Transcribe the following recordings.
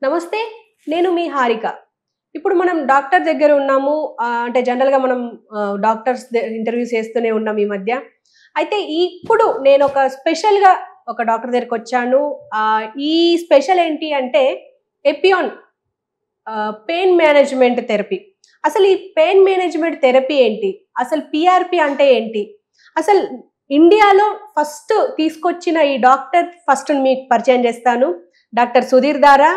నమస్తే. నేను మీ హారిక. ఇప్పుడు మనం డాక్టర్ దగ్గర ఉన్నాము. అంటే జనరల్‌గా మనం డాక్టర్స్ ఇంటర్వ్యూస్ చేస్తూనే ఉన్నాం ఈ మధ్య. అయితే ఇప్పుడు నేను స్పెషల్‌గా ఒక డాక్టర్ దగ్గరికొచ్చాను. ఈ స్పెషల్ ఏంటి అంటే ఎపియాన్ పెయిన్ మేనేజ్‌మెంట్ థెరపీ. అసలు ఈ పెయిన్ మేనేజ్‌మెంట్ థెరపీ ఏంటి? అసలు పీఆర్‌పీ అంటే ఏంటి? అసలు ఇండియాలో ఫస్ట్ తీసుకొచ్చిన ఈ డాక్టర్ మీకు పరిచయం చేస్తాను. డాక్టర్ సుధీర్ దారా,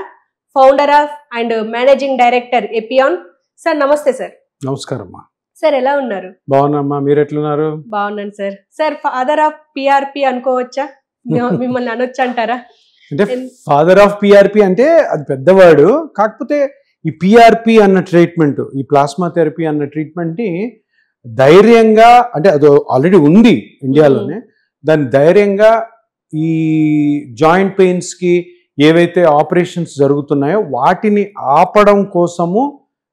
founder of and managing director Epione. Sir నమస్తే సార్. నమస్కారం అమ్మా. సార్ ఎలా ఉన్నారు? బాగున్నామ్మా, మీరు ఎట్లున్నారు? బాగున్నాను sir. Sir father of PRP అనుకోవచ్చా? మిమ్మల్ని అనొచ్చు అంటారా? అంటే ఫాదర్ ఆఫ్ పిఆర్పి అంటే అది పెద్దవాడు. కాకపోతే ఈ పిఆర్పి అన్న ట్రీట్మెంట్, ఈ ప్లాస్మా థెరపీ అన్న ట్రీట్మెంట్ని ధైర్యంగా, అంటే అది ఆల్రెడీ ఉంది ఇండియాలోనే, దాన్ని ధైర్యంగా ఈ జాయింట్ పెయిన్స్కి ఏవైతే ఆపరేషన్స్ జరుగుతున్నాయో వాటిని ఆపడం కోసము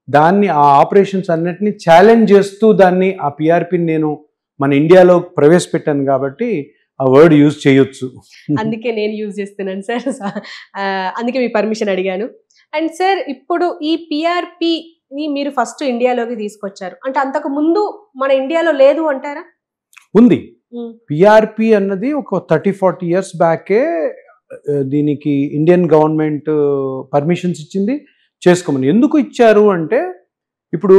దాన్ని, ఆ ఆపరేషన్స్ అన్నిటిని ఛాలెంజ్ చేస్తూ దాన్ని, ఆ పిఆర్పిని నేను మన ఇండియాలో ప్రవేశపెట్టాను కాబట్టి ఆ వర్డ్ యూజ్ చేయొచ్చు. అందుకే నేను యూజ్ చేస్తున్నాను సార్. అందుకే మీ పర్మిషన్ అడిగాను. అండ్ సార్, ఇప్పుడు ఈ పిఆర్పిని మీరు ఫస్ట్ ఇండియాలోకి తీసుకొచ్చారు అంటే అంతకు ముందు మన ఇండియాలో లేదు అంటారా? ఉంది. పిఆర్పి అన్నది ఒక 30-40 ఇయర్స్ బ్యాకే దీనికి ఇండియన్ గవర్నమెంట్ పర్మిషన్స్ ఇచ్చింది, చేసుకోమని. ఎందుకు ఇచ్చారు అంటే, ఇప్పుడు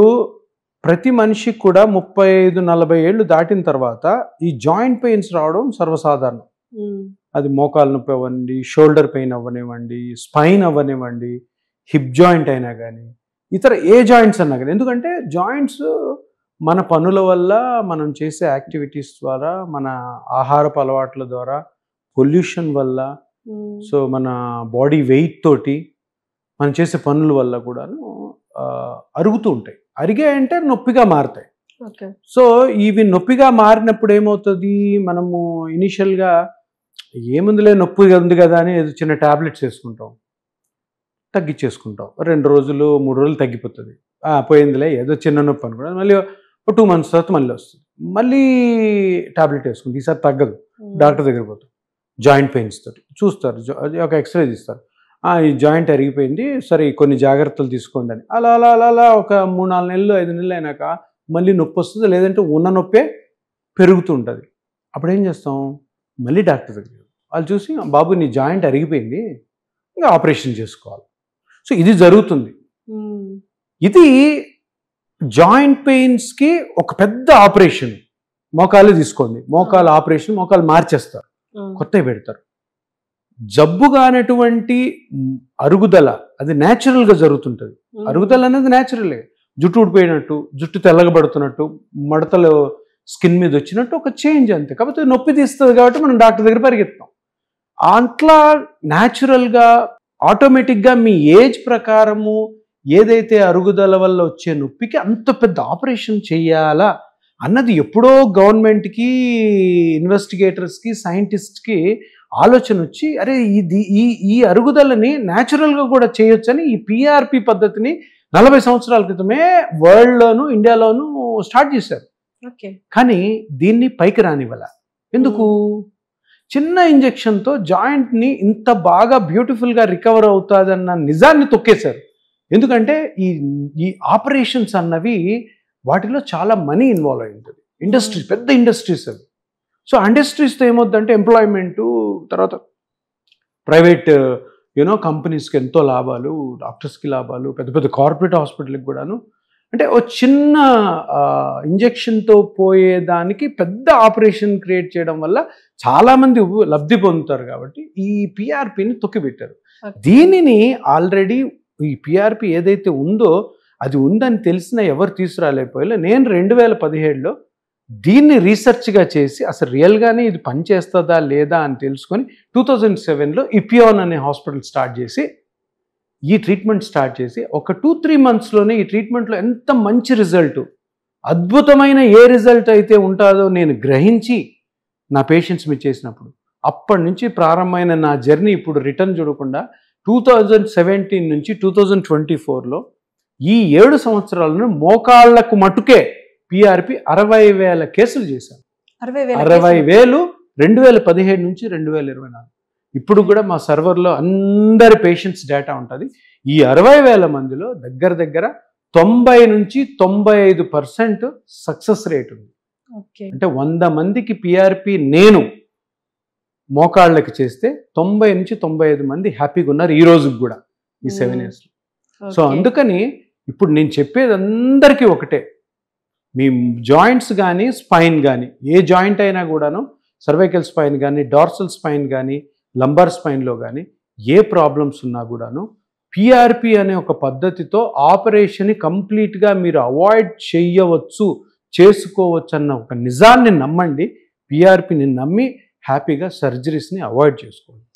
ప్రతి మనిషికి కూడా 35-40 ఏళ్ళు దాటిన తర్వాత ఈ జాయింట్ పెయిన్స్ రావడం సర్వసాధారణం. అది మోకాలు నొప్పి అవ్వండి, షోల్డర్ పెయిన్ అవ్వనివ్వండి, స్పైన్ అవ్వనివ్వండి, హిప్ జాయింట్ అయినా కానీ, ఇతర ఏ జాయింట్స్ అన్నా కానీ. ఎందుకంటే జాయింట్స్ మన పనుల వల్ల, మనం చేసే యాక్టివిటీస్ ద్వారా, మన ఆహారపు అలవాట్ల ద్వారా, పొల్యూషన్ వల్ల, సో మన బాడీ వెయిట్ తోటి, మనం చేసే పనుల వల్ల కూడాను అరుగుతూ ఉంటాయి. అరిగాయంటే నొప్పిగా మారుతాయి. సో ఇవి నొప్పిగా మారినప్పుడు ఏమవుతుంది, మనము ఇనిషియల్గా ఏముందిలే నొప్పిగా ఉంది కదా అని ఏదో చిన్న ట్యాబ్లెట్స్ వేసుకుంటాం, తగ్గించేసుకుంటాం. 2 రోజులు 3 రోజులు తగ్గిపోతుంది, పోయిందిలే ఏదో చిన్న నొప్పి అనుకుంటాం. మళ్ళీ 2 months తర్వాత మళ్ళీ వస్తుంది, మళ్ళీ ట్యాబ్లెట్ వేసుకుంటాం, ఈసారి తగ్గదు, డాక్టర్ దగ్గర పోతాం. జాయింట్ పెయిన్స్ తోటి చూస్తారు, ఒక ఎక్స్రే తీస్తారు, ఈ జాయింట్ అరిగిపోయింది, సరే కొన్ని జాగ్రత్తలు తీసుకోండి అని. అలా అలా అలా అలా ఒక 3-4 నెలలు 5 నెలలు అయినాక మళ్ళీ నొప్పి వస్తుంది, లేదంటే ఉన్న నొప్పే పెరుగుతూ ఉంటుంది. అప్పుడు ఏం చేస్తాం, మళ్ళీ డాక్టర్ దగ్గర వాళ్ళు చూసి, బాబు నీ జాయింట్ అరిగిపోయింది, ఇంకా ఆపరేషన్ చేసుకోవాలి. సో ఇది జరుగుతుంది. ఇది జాయింట్ పెయిన్స్కి ఒక పెద్ద ఆపరేషన్. మోకాలు తీసుకోండి, మోకాలు ఆపరేషన్, మోకాలు మార్చేస్తారు, కొత్తవి పెడతారు. జబ్బు కానటువంటి అరుగుదల అది న్యాచురల్గా జరుగుతుంటుంది. అరుగుదల అనేది న్యాచురలే. జుట్టు ఊడిపోయినట్టు, జుట్టు తెల్లగబడుతున్నట్టు, మడతలు స్కిన్ మీద వచ్చినట్టు ఒక చేంజ్ అంతే. కాకపోతే నొప్పి తీస్తుంది కాబట్టి మనం డాక్టర్ దగ్గర పరిగెత్తాం. అట్లా న్యాచురల్గా ఆటోమేటిక్గా మీ ఏజ్ ప్రకారము ఏదైతే అరుగుదల వల్ల వచ్చే నొప్పికి అంత పెద్ద ఆపరేషన్ చేయాలా అన్నది ఎప్పుడో గవర్నమెంట్కి, ఇన్వెస్టిగేటర్స్కి, సైంటిస్ట్కి ఆలోచన వచ్చి, అరే ఈ అరుగుదలని న్యాచురల్గా కూడా చేయొచ్చని ఈ పిఆర్పి పద్ధతిని 40 సంవత్సరాల క్రితమే వరల్డ్లోను, ఇండియాలోను స్టార్ట్ చేశారు. కానీ దీన్ని పైకి రానివ్వాల. ఎందుకు? చిన్న ఇంజెక్షన్తో జాయింట్ని ఇంత బాగా బ్యూటిఫుల్గా రికవర్ అవుతుందన్న నిజాన్ని తొక్కేశారు. ఎందుకంటే ఈ ఆపరేషన్స్ అన్నవి వాటిలో చాలా మనీ ఇన్వాల్వ్ అయి ఉంటుంది. ఇండస్ట్రీస్, పెద్ద ఇండస్ట్రీస్ అవి. సో ఇండస్ట్రీస్తో ఏమవుతుందంటే ఎంప్లాయ్మెంటు, తర్వాత ప్రైవేట్ కంపెనీస్కి ఎంతో లాభాలు, డాక్టర్స్కి లాభాలు, పెద్ద పెద్ద కార్పొరేట్ హాస్పిటల్కి కూడాను. అంటే ఓ చిన్న ఇంజెక్షన్తో పోయేదానికి పెద్ద ఆపరేషన్ క్రియేట్ చేయడం వల్ల చాలామంది లబ్ధి పొందుతారు. కాబట్టి ఈ పిఆర్పిని తొక్కిపెట్టారు. దీనిని ఆల్రెడీ ఈ పిఆర్పి ఏదైతే ఉందో అది ఉందని తెలిసిన ఎవరు తీసుకురాలేకపోయాలో, నేను 2017లో దీన్ని రీసెర్చ్గా చేసి అసలు రియల్గానే ఇది పనిచేస్తుందా లేదా అని తెలుసుకొని 2007లో ఇపియాన్ అనే హాస్పిటల్ స్టార్ట్ చేసి ఈ ట్రీట్మెంట్ స్టార్ట్ చేసి ఒక 2-3 monthsలోనే ఈ ట్రీట్మెంట్లో ఎంత మంచి రిజల్ట్, అద్భుతమైన ఏ రిజల్ట్ అయితే ఉంటుందో నేను గ్రహించి నా పేషెంట్స్ మీద చేసినప్పుడు, అప్పటి నుంచి ప్రారంభమైన నా జర్నీ ఇప్పుడు రిటర్న్ చూడకుండా 2017 నుంచి 2024లో ఈ 7 సంవత్సరాలను మోకాళ్లకు మటుకే పిఆర్పి 60,000 కేసులు చేశాను. 60,000 2017 నుంచి 2024. ఇప్పుడు కూడా మా సర్వర్లో అందరి పేషెంట్స్ డేటా ఉంటుంది. ఈ 60,000 మందిలో దగ్గర 90 నుంచి 95% సక్సెస్ రేట్ ఉంది. ఓకే. అంటే 100 మందికి పిఆర్పి నేను మోకాళ్ళకి చేస్తే 90 నుంచి 95 మంది హ్యాపీగా ఉన్నారు ఈ రోజుకి కూడా, ఈ 7 yearsలో. సో అందుకని ఇప్పుడు నేను చెప్పేది అందరికీ ఒకటే, మీ జాయింట్స్ కానీ స్పైన్ కానీ, ఏ జాయింట్ అయినా కూడాను, సర్వైకల్ స్పైన్ కానీ, డార్సల్ స్పైన్ కానీ, లంబార్ స్పైన్లో కానీ ఏ ప్రాబ్లమ్స్ ఉన్నా కూడాను పిఆర్పి అనే ఒక పద్ధతితో ఆపరేషన్ని కంప్లీట్గా మీరు అవాయిడ్ చేయవచ్చు, చేసుకోవచ్చు అన్న ఒక నిజాన్ని నమ్మండి. పిఆర్పిని నమ్మి హ్యాపీగా సర్జరీస్ని అవాయిడ్ చేసుకోండి.